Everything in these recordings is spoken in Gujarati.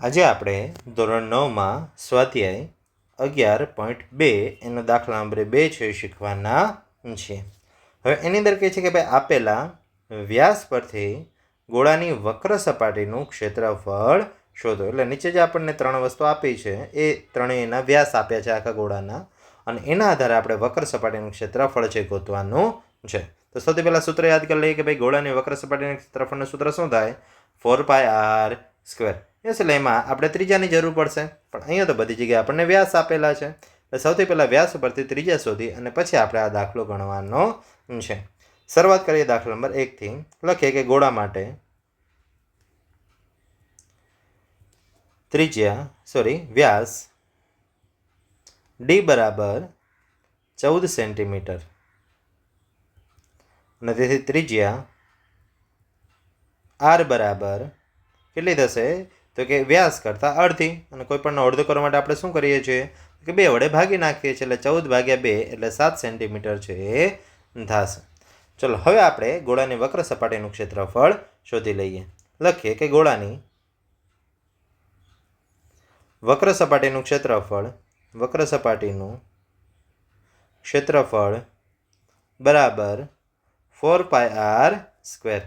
આજે આપણે ધોરણ 9માં સ્વાધ્યાય 11.2 એનો દાખલા નંબર 2 છે શીખવાના છે। હવે એની અંદર કહે છે કે ભાઈ આપેલા વ્યાસ પરથી ગોળાની વક્ર સપાટીનું ક્ષેત્રફળ શોધો। એટલે નીચે જે આપણને ત્રણ વસ્તુ આપી છે એ ત્રણેયના વ્યાસ આપ્યા છે આખા ગોળાના, અને એના આધારે આપણે વક્ર સપાટીનું ક્ષેત્રફળ છે ગોતવાનું છે। તો સૌથી પહેલાં સૂત્ર યાદ કરી લઈએ કે ભાઈ ગોળાની વક્ર સપાટીના ક્ષેત્રફળનું સૂત્ર શું થાય? 4πr²। એટલે એમાં આપણે ત્રિજ્યાની જરૂર પડશે, પણ અહીંયા તો બધી જગ્યાએ આપણને વ્યાસ આપેલા છે, એટલે સૌથી પહેલાં વ્યાસ ઉપરથી ત્રિજ્યા શોધી અને પછી આપણે આ દાખલો ગણવાનો છે। શરૂઆત કરીએ દાખલા નંબર 1થી। લખીએ કે ગોળા માટે વ્યાસ ડી બરાબર 14 સેન્ટીમીટર અને તેથી ત્રિજ્યા આર બરાબર કેટલી થશે? તો કે વ્યાસ કરતાં અડધી, અને કોઈ પણ અડધો કરવા માટે આપણે શું કરીએ છીએ કે 2 વડે ભાગી નાખીએ છીએ, એટલે 14/2 એટલે 7 સેન્ટીમીટર છે એ થશે। ચલો હવે આપણે ગોળાની વક્ર સપાટીનું ક્ષેત્રફળ શોધી લઈએ। લખીએ કે ગોળાની વક્ર સપાટીનું ક્ષેત્રફળ બરાબર 4πr²।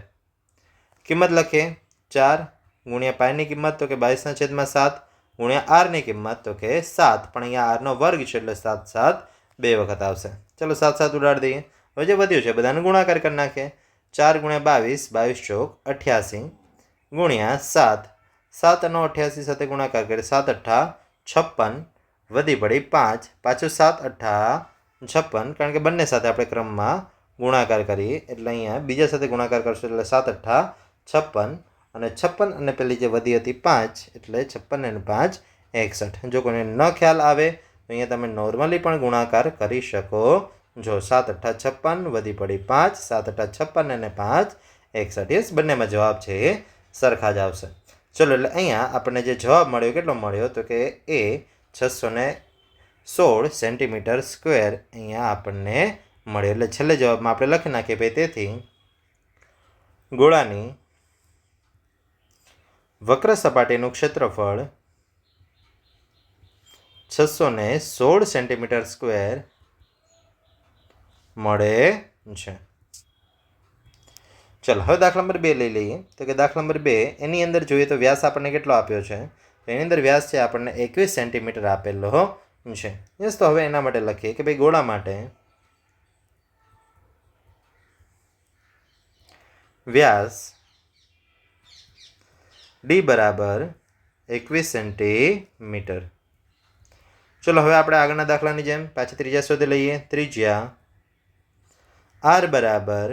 કિંમત લખીએ 4 ગુણ્યા પાઈની કિંમત તો કે 22/7 ગુણ્યા આરની કિંમત તો કે 7, પણ અહીંયા આરનો વર્ગ છે એટલે 7 7 2 વખત આવશે। ચલો 7 7 ઉડાડી દઈએ। હવે જે વધ્યું છે બધાને ગુણાકાર કરી નાખીએ। 4 ગુણ્યા 22 22 ચોક 88 ગુણ્યા 7 7 અને 88 સાથે ગુણાકાર કરીએ 7 8 56 વધી પડી 5 પાછું 7 8 56, કારણ કે બંને સાથે આપણે ક્રમમાં ગુણાકાર કરીએ એટલે અહીંયા બીજા સાથે ગુણાકાર કરશું એટલે 7 8 56 અને 56 અને પેલી જે વધી હતી 5 એટલે 56 અને 5 61। જો કોઈને ન ખ્યાલ આવે તો અહીંયા તમે નોર્મલી પણ ગુણાકાર કરી શકો છો। 7 8 56 વધી પડી 5, 7 8 56 અને 5 61। યસ, બંનેમાં જવાબ છે એ સરખા જ આવશે। ચલો એટલે અહીંયા આપણને જે જવાબ મળ્યો કેટલો મળ્યો તો કે એ 616 સેન્ટીમીટર સ્ક્વેર અહીંયા આપણને મળ્યો। એટલે છેલ્લે જવાબમાં આપણે લખી નાખીએ ભાઈ તેથી ગોળાની વક્ર સપાટીનું ક્ષેત્રફળ 616 સેન્ટીમીટર સ્ક્વેર મળે છે। ચલો હવે દાખલા નંબર 2 લઈ લઈએ। તો કે દાખલા નંબર 2 એની અંદર જોઈએ તો વ્યાસ આપણને કેટલો આપ્યો છે? તો એની અંદર વ્યાસ છે આપણને 21 સેન્ટીમીટર આપેલો છે। યસ, તો હવે એના માટે લખીએ કે ભાઈ ગોળા માટે વ્યાસ ડી બરાબર 21 સેન્ટીમીટર। ચલો હવે આપણે આગળના દાખલાની જેમ પાછી ત્રિજ્યા શોધી લઈએ। ત્રિજ્યા આર બરાબર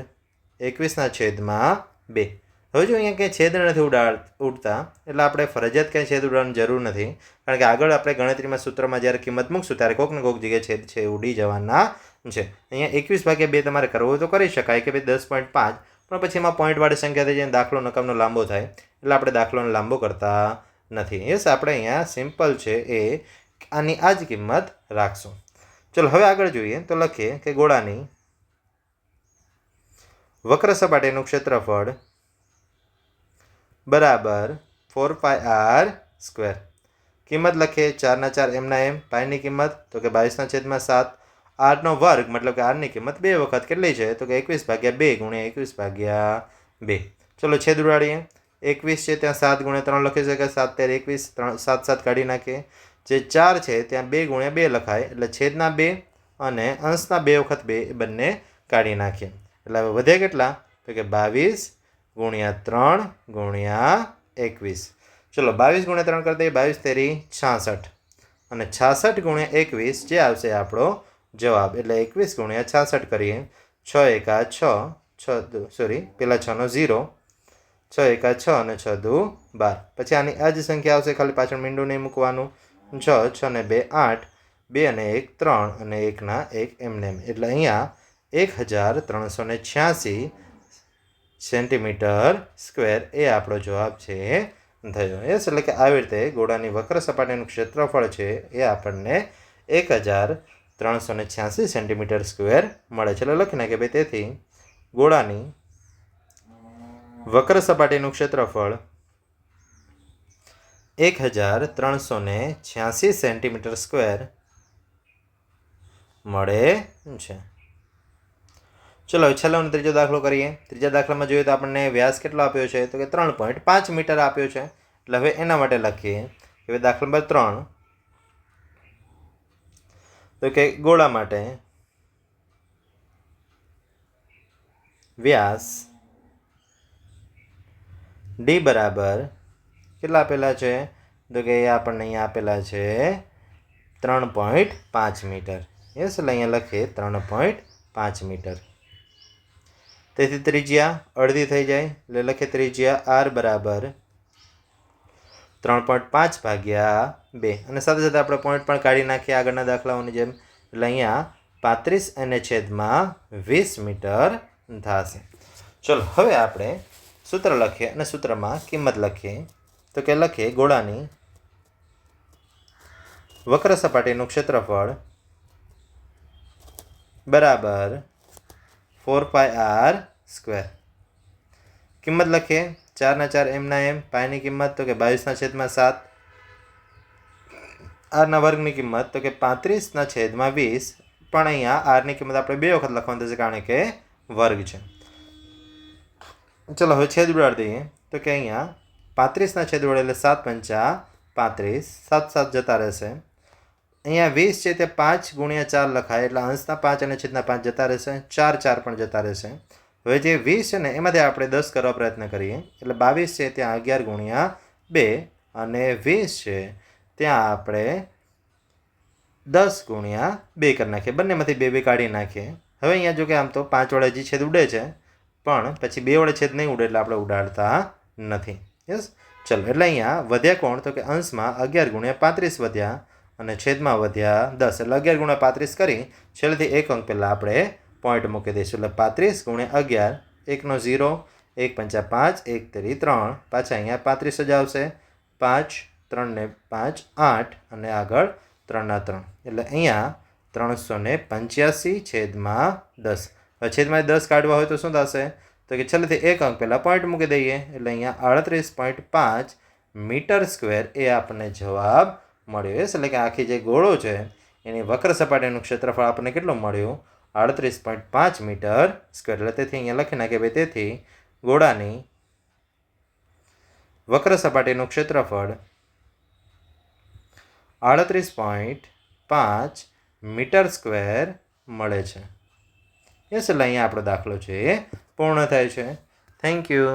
21/2। હવે જો અહીંયા ક્યાંય છેદ નથી ઉડતા એટલે આપણે ફરજિયાત ક્યાંય છેદ ઉડાડવાની જરૂર નથી, કારણ કે આગળ આપણે ગણતરીમાં સૂત્રમાં જ્યારે કિંમત મૂકશું ત્યારે કોઈક ને કોઈક જગ્યાએ છેદ છે ઉડી જવાના છે। અહીંયા 21/2 તમારે કરવો હોય તો કરી શકાય કે ભાઈ 10.5, પણ પછી એમાં પોઈન્ટવાળી સંખ્યા થઈ જાય, દાખલો નકામનો લાંબો થાય, એટલે આપણે દાખલોને લાંબો કરતા નથી। યસ, આપણે અહીંયા સિમ્પલ છે એ આની આ જ કિંમત રાખશું। ચલો હવે આગળ જોઈએ તો લખીએ કે ગોળાની વક્ર સપાટીનું ક્ષેત્રફળ બરાબર 4πr²। કિંમત લખીએ 4 એમના એમ, પાઈની કિંમત તો કે 22/7, આરનો વર્ગ મતલબ કે આરની કિંમત 2 વખત કેટલી છે તો કે 21/2 ગુણ્યા 21/2। ચલો છેદ ઉડાડીએ। 21 છે ત્યાં 7 ગુણ્યા 3 લખી શકાય, 7 13 21, 7 7 કાઢી નાખીએ। જે 4 છે ત્યાં 2 ગુણ્યા 2 લખાય, એટલે છેદના 2 અને અંશના 2 વખત 2 એ બંને કાઢી નાખીએ, એટલે હવે વધે કેટલા તો કે 22 ગુણ્યા 3 ગુણ્યા 21। ચલો 22 ગુણ્યા 3 કરી દઈએ, 22 તેરી 66 અને 66 ગુણ્યા 21 જે આવશે આપણો જવાબ, એટલે 21 ગુણ્યા 66 કરીએ। 6 એકા 6 પેલા 6 નો 0, 6 એકા 6 અને 6 દુ 12, પછી આની આ જ સંખ્યા આવશે, ખાલી પાછળ મીંડું નહીં મૂકવાનું। 6 6 ને 2 8, 2 અને 1 3 અને 1 ના 1 એમને એમ, એટલે અહીંયા 1386 સેન્ટીમીટર સ્ક્વેર એ આપણો જવાબ છે થયો। યસ, એટલે કે આવી રીતે ગોળાની વક્ર સપાટીનું ક્ષેત્રફળ છે એ આપણને 1386 સેન્ટીમીટર સ્ક્વેર મળે છે। એટલે લખી નાખીએ ભાઈ તેથી ગોળાની વક્ર સપાટીનું ક્ષેત્રફળ 1386 સેન્ટીમીટર સ્ક્વેર મળે છે। ચલો હવે છેલ્લો અને ત્રીજો દાખલો કરીએ। ત્રીજા દાખલામાં જોઈએ તો આપણને વ્યાસ કેટલો આપ્યો છે તો કે 3.5 મીટર આપ્યો છે। એટલે હવે એના માટે લખીએ કે દાખલા નંબર 3 તો કે ગોળા માટે વ્યાસ ડી બરાબર કેટલા આપેલા છે તો કે આપણને અહીંયા આપેલા છે 3.5 મીટર। યસ, એટલે અહીંયા લખીએ 3.5 મીટર। તેથી ત્રિજ્યા અડધી થઈ જાય એટલે લખીએ ત્રિજ્યા આર બરાબર 3.5 ભાગ્યા 2 અને સાથે સાથે આપણે પોઈન્ટ પણ કાઢી નાખીએ આગળના દાખલાઓની જેમ। એટલે અહીંયા 35 અને છેદમાં 20 મીટર થશે। ચલો હવે આપણે સૂત્ર લખીએ અને સૂત્રમાં કિંમત લખીએ તો કે લખીએ ગોળાની વક્ર સપાટીનું ક્ષેત્રફળ બરાબર 4πr સ્ક્વેર। કિંમત લખીએ 4 એમના એમ, પાયની કિંમત તો કે 22/7, આરના વર્ગની કિંમત તો કે 35/20, પણ અહીંયા આરની કિંમત આપણે 2 વખત લખવાની થશે કારણ કે વર્ગ છે। ચલો હવે છેદ ઉડાડી દઈએ તો કે અહીંયા 35 છેદ ઉડે એટલે 7 પંચા 35, 7 જતા રહેશે। અહીંયા 20 છે તે 5 ગુણ્યા 4 લખાય એટલે અંશના 5 અને છેદના 5 જતા રહેશે, 4 પણ જતા રહેશે। હવે જે 20 છે ને એમાંથી આપણે 10 કરવા પ્રયત્ન કરીએ એટલે 22 છે ત્યાં 11 ગુણ્યા 2 અને 20 છે ત્યાં આપણે 10 ગુણ્યા 2 કરી નાખીએ, બંનેમાંથી 2 કાઢી નાખીએ। હવે અહીંયા જો કે આમ તો 5 વડે હજી છેદ ઉડે છે પણ પછી 2 વડે છેદ નહીં ઉડે એટલે આપણે ઉડાડતા નથી। યસ, ચલો એટલે અહીંયા વધ્યા કોણ તો કે અંશમાં 11 ગુણ્યા 35 વધ્યા અને છેદમાં વધ્યા 10 એટલે 11 ગુણ્યા 35 કરી છેલ્લેથી એક અંક પહેલાં આપણે પોઈન્ટ મૂકી દઈશું એટલે 35 ગુણ્યા 11, 1 નો 0, 1 પંચા 5, 1 તેરી 3, પાછા અહીંયા 35 જ આવશે, 5, 3 ને 5, 8 અને આગળ 3 ના 3 એટલે અહીંયા 385 છેદમાં 10। હવે છેદમાં 10 કાઢવા હોય તો શું થશે તો કે છેલ્લેથી એક અંક પહેલાં પોઈન્ટ મૂકી દઈએ એટલે અહીંયા 38.5 મીટર સ્ક્વેર એ આપણને જવાબ મળ્યો। એટલે કે આખી જે ગોળો છે એની વક્ર સપાટીનું ક્ષેત્રફળ આપણને કેટલું મળ્યું 38.5 મીટર સ્ક્વેર। એટલે તેથી અહીંયા લખી નાખીએ ભાઈ તેથી ગોળાની વક્ર સપાટીનું ક્ષેત્રફળ 38.5 મીટર સ્ક્વેર મળે છે। યસ, એટલે અહીંયા આપણો દાખલો છે એ પૂર્ણ થાય છે। Thank you.